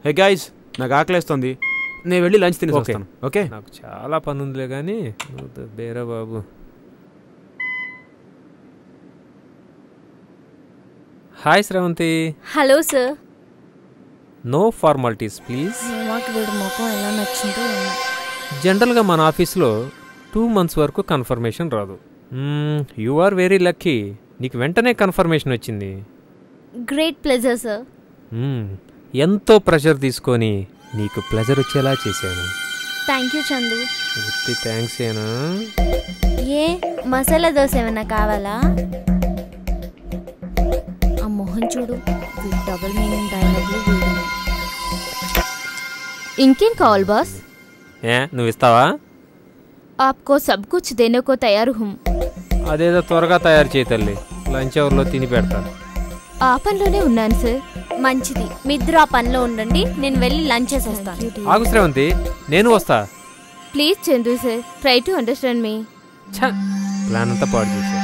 Hey guys, నాకు ఆకలేస్తుంది, నేను వెళ్ళి లంచ్ తిని వస్తాను. ఓకే, నాకు చాలా పని ఉందిలే కానీ బేరా బాబు. Hi Sravanthi. Hello sir. No formalities please. మాకు వీడి ముఖం ఎలా నచ్చిందో. జనరల్గా మన ఆఫీస్లో 2 months వరకు కన్ఫర్మేషన్ రాదు. యు ఆర్ వెరీ లక్కీ, నీకు వెంటనే కన్ఫర్మేషన్ వచ్చింది. Great pleasure sir. ఎంతో ప్రెషర్ తీసుకొని నీకు ప్లెజర్ వచ్చేలా చేశాను. Thank you Chandu. థ్యాంక్స్ ఏనా? ఏ మసాలా దోశ ఏమన్నా కావాలా? ఆ మొహం చూడు, డబుల్ మీనింగ్ డైలాగ్లు. ఇంకేం కావాలి బాస్? నువ్వు ఇస్తావా? आपको सब कुछ देने को तैयार हूँ. అదేదో త్వరగా తయారు చేయి తల్లి, లంచ్ అవర్లో తిని పెడతా. ఆ పనిలోనే ఉన్నాను సార్. మంచిది, మీ ఇద్దరు ఆ పనిలో ఉండండి, నేను వెళ్ళి లంచ్ చేసి వస్తాను. ఆగు శ్రవంతి, నేను వస్తా. Please Chandu sir, try to understand me. Plan అంతా పాడు చేశా.